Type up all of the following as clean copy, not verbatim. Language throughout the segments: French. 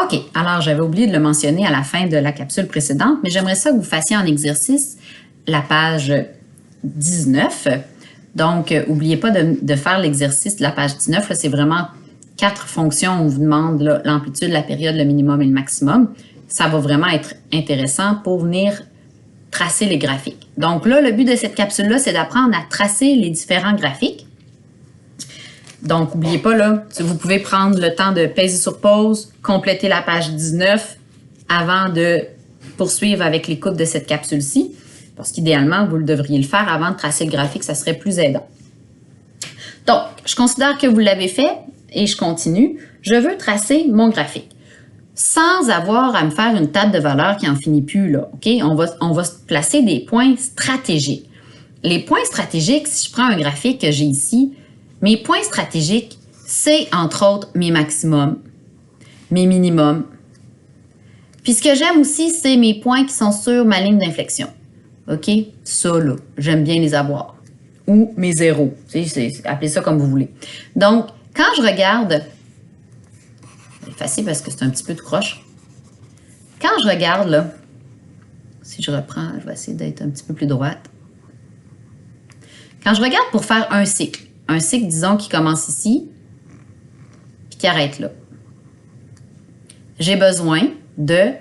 OK, alors j'avais oublié de le mentionner à la fin de la capsule précédente, mais j'aimerais ça que vous fassiez en exercice la page 19. Donc, n'oubliez pas de faire l'exercice de la page 19. C'est vraiment 4 fonctions. On vous demande l'amplitude, la période, le minimum et le maximum. Ça va vraiment être intéressant pour venir tracer les graphiques. Donc là, le but de cette capsule-là, c'est d'apprendre à tracer les différents graphiques. Donc, n'oubliez pas, là, vous pouvez prendre le temps de peser sur pause, compléter la page 19 avant de poursuivre avec l'écoute de cette capsule-ci, parce qu'idéalement, vous le devriez le faire avant de tracer le graphique, ça serait plus aidant. Donc, je considère que vous l'avez fait et je continue. Je veux tracer mon graphique sans avoir à me faire une table de valeur qui n'en finit plus, là, OK? On va placer des points stratégiques. Les points stratégiques, si je prends un graphique que j'ai ici, mes points stratégiques, c'est entre autres mes maximums, mes minimums. Puis ce que j'aime aussi, c'est mes points qui sont sur ma ligne d'inflexion. OK? Ça, là, j'aime bien les avoir. Ou mes zéros. Appelez ça comme vous voulez. Donc, quand je regarde, c'est facile parce que c'est un petit peu de croche. Quand je regarde, là, si je reprends, je vais essayer d'être un petit peu plus droite. Quand je regarde pour faire un cycle, disons, qui commence ici, puis qui arrête là. J'ai besoin de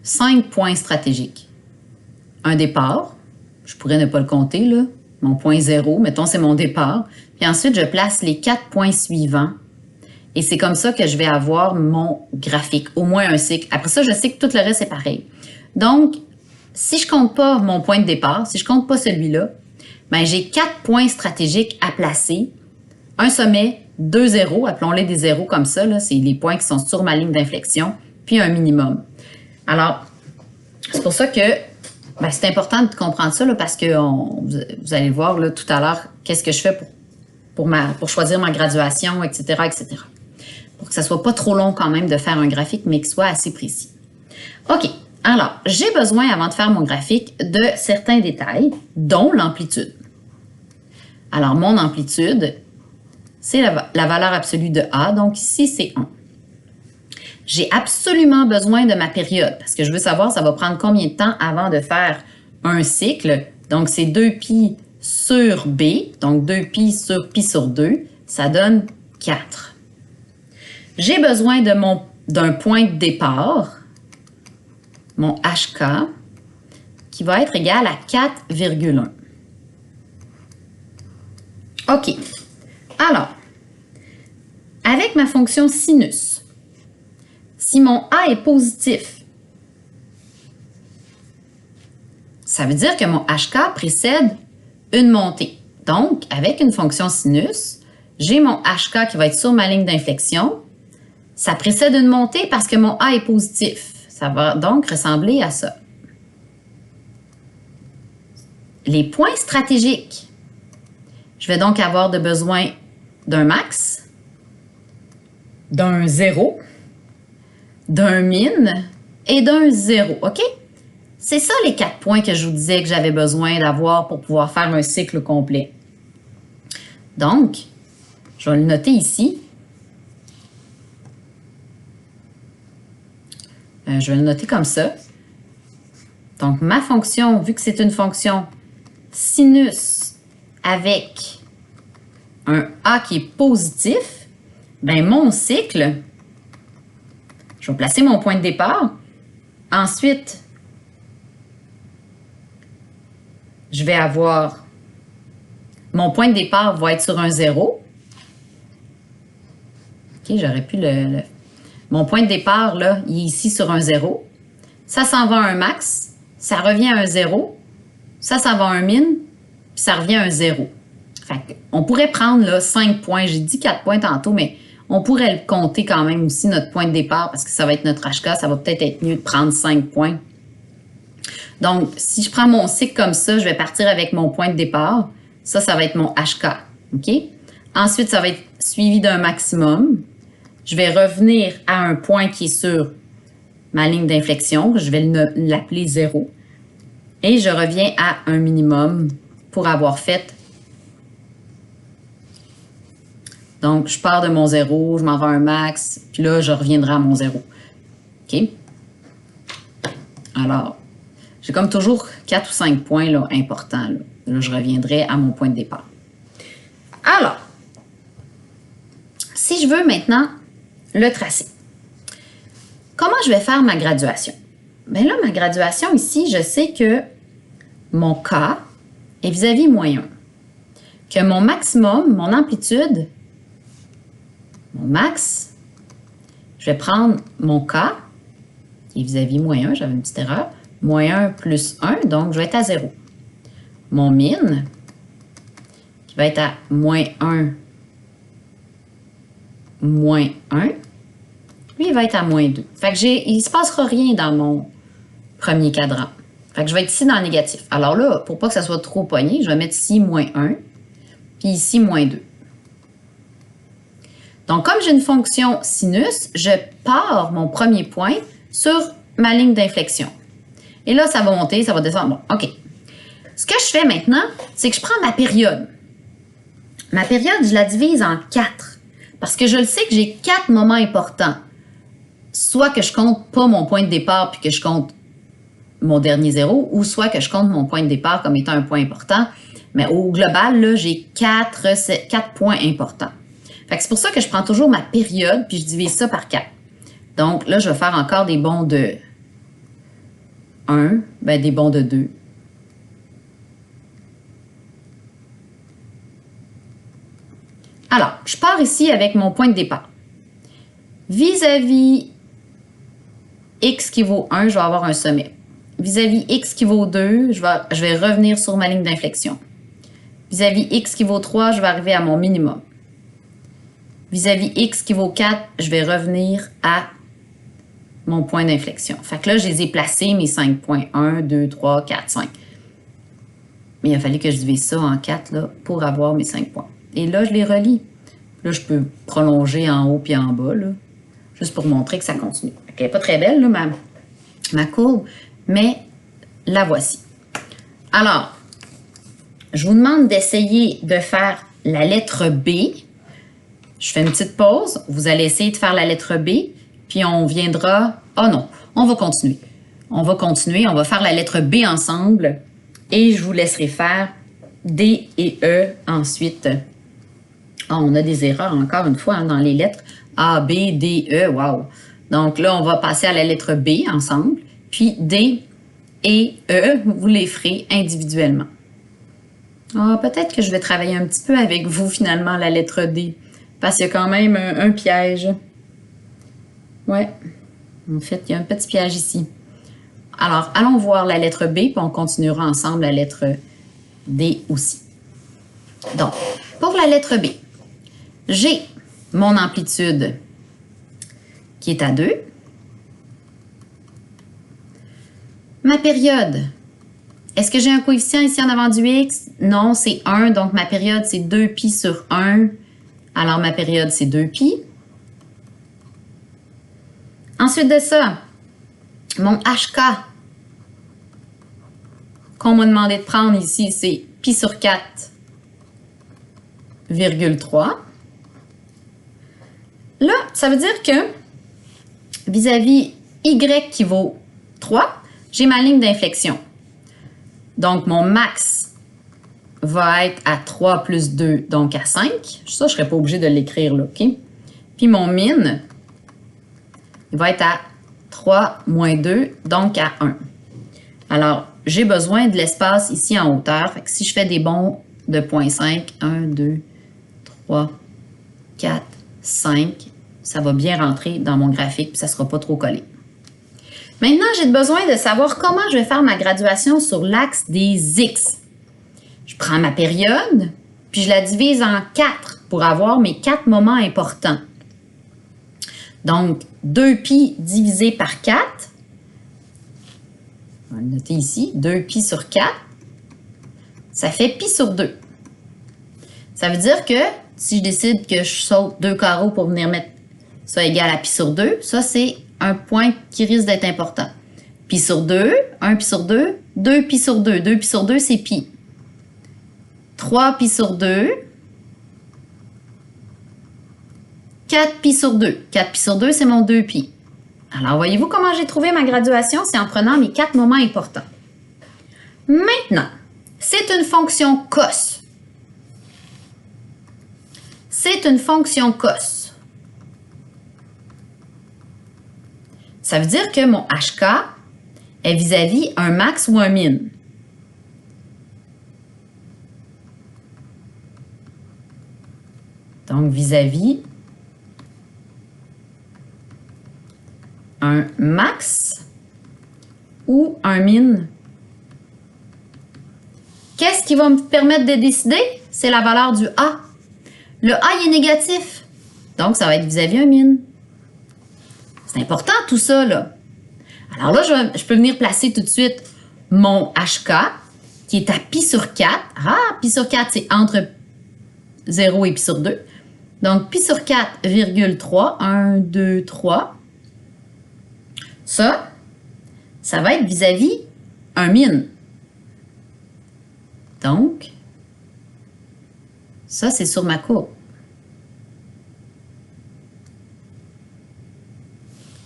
5 points stratégiques. Un départ, je pourrais ne pas le compter, là, mon point 0, mettons c'est mon départ. Puis ensuite, je place les 4 points suivants. Et c'est comme ça que je vais avoir mon graphique, au moins un cycle. Après ça, je sais que tout le reste est pareil. Donc, si je ne compte pas mon point de départ, si je ne compte pas celui-là, ben j'ai 4 points stratégiques à placer. Un sommet, 2 zéros, appelons-les des zéros comme ça, c'est les points qui sont sur ma ligne d'inflexion, puis un minimum. Alors, c'est pour ça que c'est important de comprendre ça là, parce que vous allez voir là, tout à l'heure qu'est-ce que je fais pour choisir ma graduation, etc., etc. Pour que ça ne soit pas trop long quand même de faire un graphique, mais qu'il soit assez précis. OK. Alors, j'ai besoin, avant de faire mon graphique, de certains détails, dont l'amplitude. Alors, mon amplitude, c'est la valeur absolue de A, donc ici, c'est 1. J'ai absolument besoin de ma période, parce que je veux savoir, ça va prendre combien de temps avant de faire un cycle. Donc, c'est 2pi sur B, donc 2pi sur pi sur 2, ça donne 4. J'ai besoin d'un point de départ, mon HK, qui va être égal à 4,1. OK. Alors, avec ma fonction sinus, si mon A est positif, ça veut dire que mon HK précède une montée. Donc, avec une fonction sinus, j'ai mon HK qui va être sur ma ligne d'inflexion. Ça précède une montée parce que mon A est positif. Ça va donc ressembler à ça. Les points stratégiques. Je vais donc avoir besoin d'un max, d'un 0, d'un min et d'un 0. OK? C'est ça les 4 points que je vous disais que j'avais besoin d'avoir pour pouvoir faire un cycle complet. Donc, je vais le noter ici. Je vais le noter comme ça. Donc, ma fonction, vu que c'est une fonction sinus avec un A qui est positif, ben mon cycle, je vais placer mon point de départ. Ensuite, je vais avoir mon point de départ va être sur un 0. OK, j'aurais pu mon point de départ, là, il est ici sur un 0. Ça s'en va à un max, ça revient à un 0. Ça s'en va à un min, puis ça revient à un 0. Fait on pourrait prendre là, 5 points. J'ai dit 4 points tantôt, mais on pourrait le compter quand même aussi, notre point de départ, parce que ça va être notre HK. Ça va peut-être être mieux de prendre 5 points. Donc, si je prends mon cycle comme ça, je vais partir avec mon point de départ. Ça va être mon HK. OK? Ensuite, ça va être suivi d'un maximum. Je vais revenir à un point qui est sur ma ligne d'inflexion. Je vais l'appeler 0. Et je reviens à un minimum pour avoir fait Donc, je pars de mon 0, je m'en vais à un max, puis là, je reviendrai à mon 0. OK? Alors, j'ai comme toujours 4 ou 5 points là, importants. Là, je reviendrai à mon point de départ. Alors, si je veux maintenant le tracer, comment je vais faire ma graduation? Bien là, ma graduation ici, je sais que mon K est vis-à-vis -1. Que mon maximum, mon amplitude, mon max, je vais prendre mon K, qui est vis-à-vis -1, j'avais une petite erreur, -1 plus 1, donc je vais être à 0. Mon min, qui va être à -1, -1, lui, il va être à -2. Fait que il ne se passera rien dans mon premier cadran. Fait que je vais être ici dans le négatif. Alors là, pour pas que ça soit trop pogné, je vais mettre ici -1, puis ici -2. Donc, comme j'ai une fonction sinus, je pars mon premier point sur ma ligne d'inflexion. Et là, ça va monter, ça va descendre. Bon, OK. Ce que je fais maintenant, c'est que je prends ma période. Ma période, je la divise en 4. Parce que je le sais que j'ai 4 moments importants. Soit que je compte pas mon point de départ puis que je compte mon dernier 0, ou soit que je compte mon point de départ comme étant un point important. Mais au global, là, j'ai 4 points importants. Fait que c'est pour ça que je prends toujours ma période puis je divise ça par 4. Donc là, je vais faire encore des bonds de 1, ben des bonds de 2. Alors, je pars ici avec mon point de départ. Vis-à-vis x qui vaut 1, je vais avoir un sommet. Vis-à-vis x qui vaut 2, je vais revenir sur ma ligne d'inflexion. Vis-à-vis x qui vaut 3, je vais arriver à mon minimum. Vis-à-vis x qui vaut 4, je vais revenir à mon point d'inflexion. Fait que là, je les ai placés, mes 5 points. 1, 2, 3, 4, 5. Mais il a fallu que je divise ça en 4 là, pour avoir mes 5 points. Et là, je les relie. Là, je peux prolonger en haut puis en bas, là, juste pour montrer que ça continue. Elle n'est pas très belle, là, ma courbe, mais la voici. Alors, je vous demande d'essayer de faire la lettre B. Je fais une petite pause. Vous allez essayer de faire la lettre B, puis on viendra... Oh non, on va continuer. On va continuer, on va faire la lettre B ensemble et je vous laisserai faire D et E ensuite. Oh, on a des erreurs encore une fois hein, dans les lettres. A, B, D, E, wow. Donc là, on va passer à la lettre B ensemble, puis D et E, vous les ferez individuellement. Ah, peut-être que je vais travailler un petit peu avec vous finalement la lettre D, parce qu'il y a quand même un piège. Ouais, en fait, il y a un petit piège ici. Alors, allons voir la lettre B, puis on continuera ensemble la lettre D aussi. Donc, pour la lettre B, j'ai mon amplitude qui est à 2. Ma période, est-ce que j'ai un coefficient ici en avant du x? Non, c'est 1, donc ma période, c'est 2pi sur 1. Alors, ma période, c'est 2pi. Ensuite de ça, mon HK qu'on m'a demandé de prendre ici, c'est pi sur 4,3. Là, ça veut dire que vis-à-vis y qui vaut 3, j'ai ma ligne d'inflexion. Donc, mon max va être à 3 plus 2, donc à 5. Ça, je ne serais pas obligée de l'écrire là, OK? Puis mon min, il va être à 3 moins 2, donc à 1. Alors, j'ai besoin de l'espace ici en hauteur. Fait que si je fais des bonds de 0,5, 1, 2, 3, 4, 5, ça va bien rentrer dans mon graphique, puis ça ne sera pas trop collé. Maintenant, j'ai besoin de savoir comment je vais faire ma graduation sur l'axe des X. Je prends ma période, puis je la divise en 4 pour avoir mes 4 moments importants. Donc, 2pi divisé par 4, on va le noter ici, 2pi sur 4, ça fait pi sur 2. Ça veut dire que si je décide que je saute 2 carreaux pour venir mettre ça égal à pi sur 2, ça c'est un point qui risque d'être important. Pi sur 2, 1 pi sur 2, 2 pi sur 2. 2 pi sur 2, c'est pi. 3 pi sur 2. 4 pi sur 2. 4 pi sur 2, c'est mon 2 pi. Alors, voyez-vous comment j'ai trouvé ma graduation? C'est en prenant mes 4 moments importants. Maintenant, c'est une fonction cos. C'est une fonction cos. Ça veut dire que mon HK est vis-à-vis un max ou un min. Donc, vis-à-vis un max ou un min. Qu'est-ce qui va me permettre de décider? C'est la valeur du A. Le A, il est négatif. Donc, ça va être vis-à-vis un min. C'est important tout ça, là. Alors là, je peux venir placer tout de suite mon HK qui est à pi sur 4. Ah, pi sur 4, c'est entre 0 et pi sur 2. Donc, pi sur 4,3. 1, 2, 3. Ça va être vis-à-vis un min. Donc, ça, c'est sur ma courbe.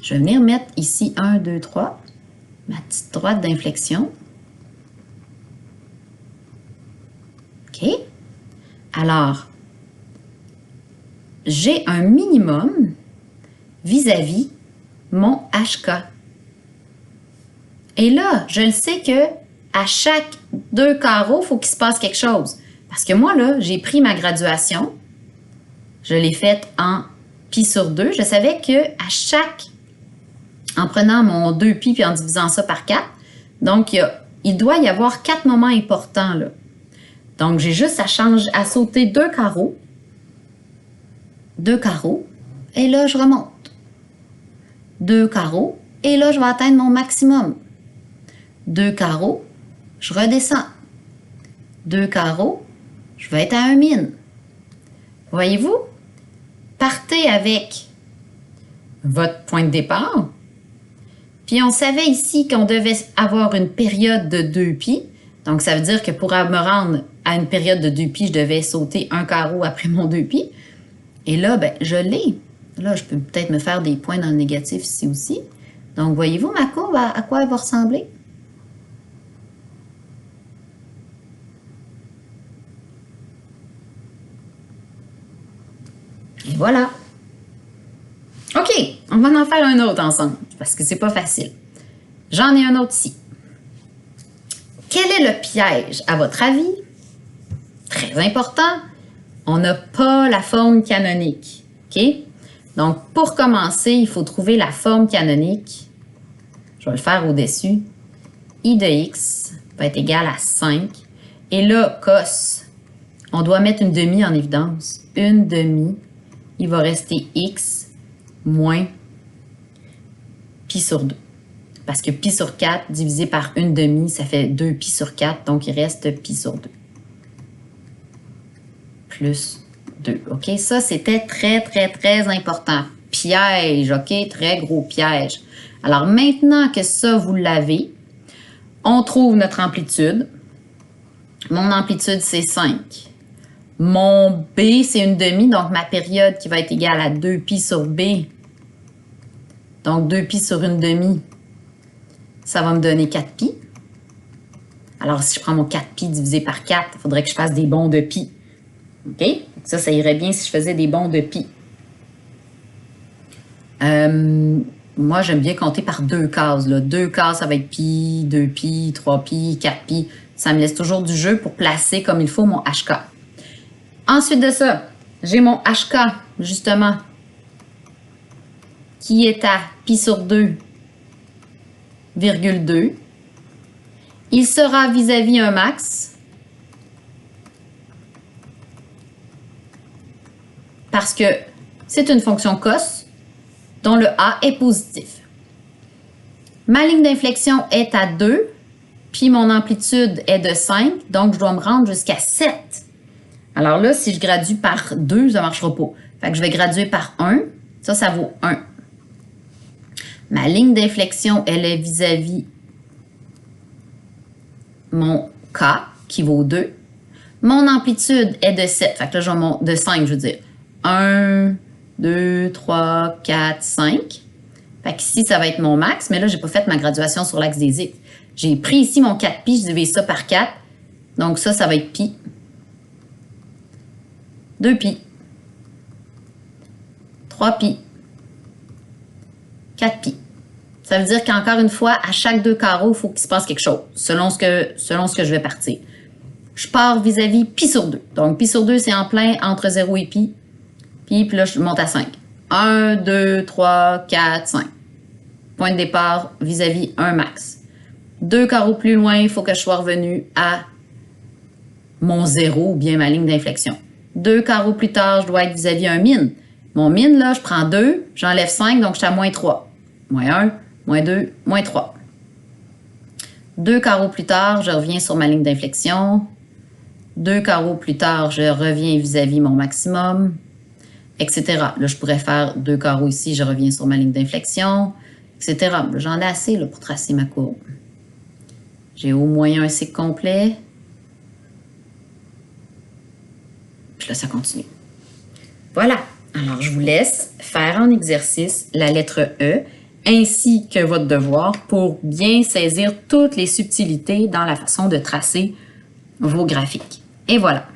Je vais venir mettre ici 1, 2, 3, ma petite droite d'inflexion. OK? Alors, j'ai un minimum vis-à-vis mon HK. Et là, je le sais que à chaque 2 carreaux, il faut qu'il se passe quelque chose. Parce que moi, là, j'ai pris ma graduation. Je l'ai faite en pi sur 2. Je savais que à chaque, en prenant mon 2 pi et en divisant ça par 4, donc il doit y avoir 4 moments importants, là. Donc, j'ai juste à sauter 2 carreaux. 2 carreaux. Et là, je remonte. 2 carreaux. Et là, je vais atteindre mon maximum. 2 carreaux. Je redescends. 2 carreaux. Je vais être à un min. Voyez-vous? Partez avec votre point de départ. Puis, on savait ici qu'on devait avoir une période de 2 pi. Donc, ça veut dire que pour me rendre à une période de 2 pi, je devais sauter un carreau après mon 2 pi. Et là, ben, je l'ai. Là, je peux peut-être me faire des points dans le négatif ici aussi. Donc, voyez-vous ma courbe, à quoi elle va ressembler? Et voilà. OK, on va en faire un autre ensemble, parce que c'est pas facile. J'en ai un autre ici. Quel est le piège, à votre avis? Très important, on n'a pas la forme canonique. OK? Donc, pour commencer, il faut trouver la forme canonique. Je vais le faire au-dessus. I de x va être égal à 5. Et là, cos, on doit mettre une demi en évidence. Une demi, il va rester x moins pi sur 2. Parce que pi sur 4 divisé par une demi, ça fait 2 pi sur 4, donc il reste pi sur 2. Plus 2. OK? Ça, c'était très, très, très important. Piège, OK? Très gros piège. Alors, maintenant que ça, vous l'avez, on trouve notre amplitude. Mon amplitude, c'est 5. Mon B, c'est une demi, donc ma période qui va être égale à 2 pi sur B. Donc, 2 pi sur une demi, ça va me donner 4 pi. Alors, si je prends mon 4 pi divisé par 4, il faudrait que je fasse des bonds de pi. OK? Ça irait bien si je faisais des bonds de pi. Moi, j'aime bien compter par 2 cases. Là. 2 cases, ça va être pi, 2 pi, 3 pi, 4 pi. Ça me laisse toujours du jeu pour placer comme il faut mon HK. Ensuite de ça, j'ai mon HK, justement, qui est à pi sur 2, virgule 2. Il sera vis-à-vis un max. Parce que c'est une fonction cos dont le A est positif. Ma ligne d'inflexion est à 2, puis mon amplitude est de 5, donc je dois me rendre jusqu'à 7. Alors là, si je gradue par 2, ça ne marchera pas. Fait que je vais graduer par 1. Ça vaut 1. Ma ligne d'inflexion, elle est vis-à-vis mon K, qui vaut 2. Mon amplitude est de 7. Fait que là, de 5, je veux dire. 1, 2, 3, 4, 5. Fait qu'ici, ça va être mon max, mais là, j'ai pas fait ma graduation sur l'axe des X. J'ai pris ici mon 4pi, je divise ça par 4. Donc ça va être pi. 2pi. 3pi. 4pi. Ça veut dire qu'encore une fois, à chaque 2 carreaux, il faut qu'il se passe quelque chose, selon ce que je vais partir. Je pars vis-à-vis pi sur 2. Donc, pi sur 2, c'est en plein entre 0 et pi. Puis là, je monte à 5. 1, 2, 3, 4, 5. Point de départ vis-à-vis un max. 2 carreaux plus loin, il faut que je sois revenu à mon 0 ou bien ma ligne d'inflexion. 2 carreaux plus tard, je dois être vis-à-vis un min. Mon min, là, je prends 2, j'enlève 5, donc je suis à moins 3. Moins 1, moins 2, moins 3. 2 carreaux plus tard, je reviens sur ma ligne d'inflexion. 2 carreaux plus tard, je reviens vis-à-vis mon maximum, etc. Là, je pourrais faire 2 carreaux ici, je reviens sur ma ligne d'inflexion, etc. J'en ai assez là, pour tracer ma courbe. J'ai au moins un cycle complet. Puis là, ça continue. Voilà. Alors, je vous laisse faire en exercice la lettre E ainsi que votre devoir pour bien saisir toutes les subtilités dans la façon de tracer vos graphiques. Et voilà.